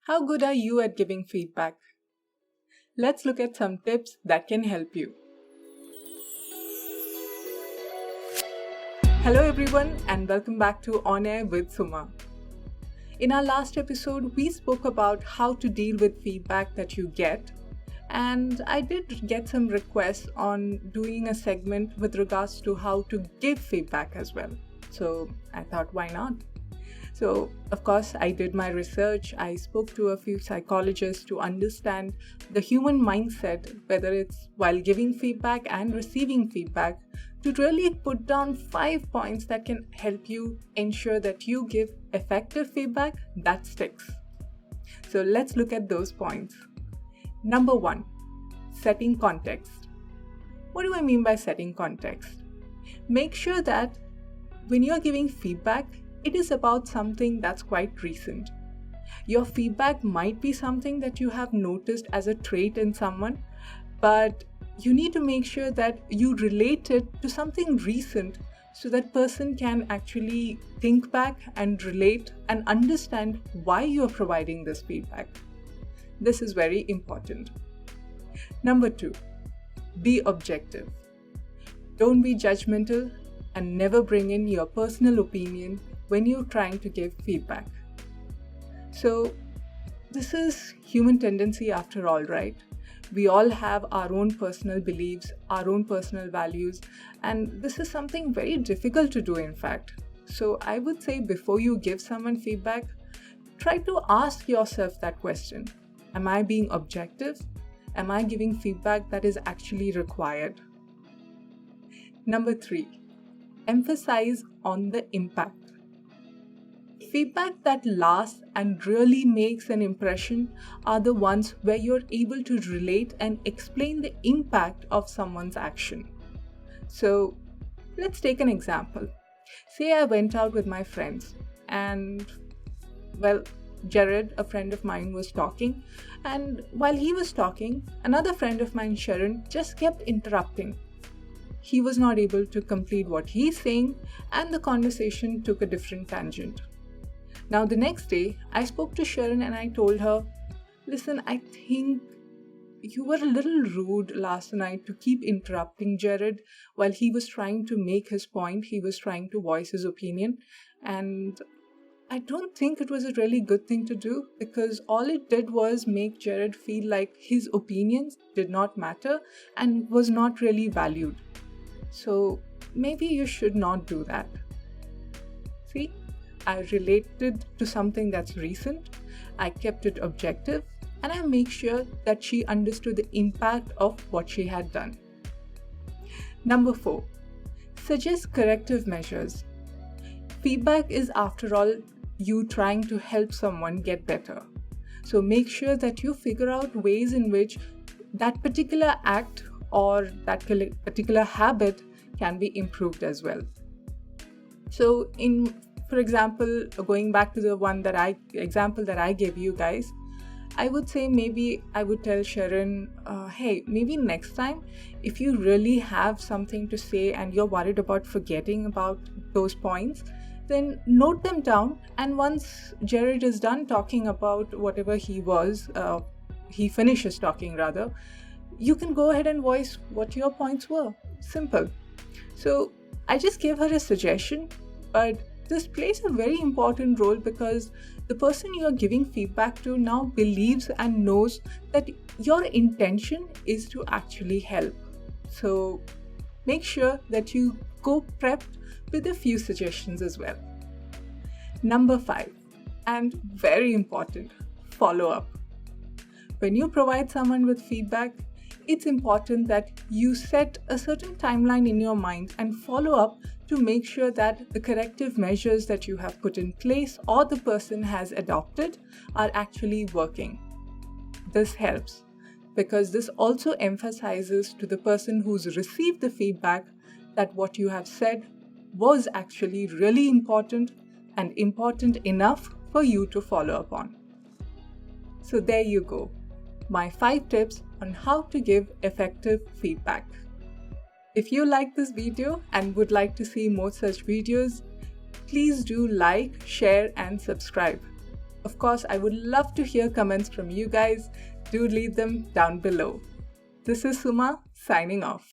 How good are you at giving feedback? Let's look at some tips that can help you. Hello everyone and welcome back to On Air with Suma. In our last episode, we spoke about how to deal with feedback that you get, and I did get some requests on doing a segment with regards to how to give feedback as well. So I thought, why not? So, of course, I did my research. I spoke to a few psychologists to understand the human mindset, whether it's while giving feedback and receiving feedback, to really put down 5 points that can help you ensure that you give effective feedback that sticks. So, let's look at those points. Number 1, setting context. What do I mean by setting context? Make sure that when you're giving feedback, it is about something that's quite recent. Your feedback might be something that you have noticed as a trait in someone, but you need to make sure that you relate it to something recent so that person can actually think back and relate and understand why you are providing this feedback. This is very important. Number 2, be objective. Don't be judgmental and never bring in your personal opinion when you're trying to give feedback. So, this is human tendency after all, right? We all have our own personal beliefs, our own personal values, and this is something very difficult to do, in fact. So, I would say before you give someone feedback, try to ask yourself that question. Am I being objective? Am I giving feedback that is actually required? Number 3, emphasize on the impact. Feedback that lasts and really makes an impression are the ones where you're able to relate and explain the impact of someone's action. So, let's take an example. Say I went out with my friends and, Jared, a friend of mine, was talking, and while he was talking, another friend of mine, Sharon, just kept interrupting. He was not able to complete what he's saying, and the conversation took a different tangent. Now, the next day, I spoke to Sharon and I told her, listen, I think you were a little rude last night to keep interrupting Jared while he was trying to make his point, he was trying to voice his opinion, and I don't think it was a really good thing to do because all it did was make Jared feel like his opinions did not matter and was not really valued. So maybe you should not do that. See? I related to something that's recent, I kept it objective, and I make sure that she understood the impact of what she had done. Number 4, suggest corrective measures. Feedback is, after all, you trying to help someone get better. So make sure that you figure out ways in which that particular act or that particular habit can be improved as well. So for example, going back to the example that I gave you guys, I would say maybe I would tell Sharon, hey, maybe next time, if you really have something to say and you're worried about forgetting about those points, then note them down. And once Jared is done talking about whatever he finishes talking rather, you can go ahead and voice what your points were. Simple. So I just gave her a suggestion, but this plays a very important role because the person you are giving feedback to now believes and knows that your intention is to actually help. So make sure that you go prepped with a few suggestions as well. Number 5, and very important, follow up. When you provide someone with feedback, it's important that you set a certain timeline in your mind and follow up to make sure that the corrective measures that you have put in place or the person has adopted are actually working. This helps because this also emphasizes to the person who's received the feedback that what you have said was actually really important and important enough for you to follow up on. So there you go, my 5 tips on how to give effective feedback. If you like this video and would like to see more such videos, please do like, share and subscribe. Of course, I would love to hear comments from you guys. Do leave them down below. This is Suma signing off.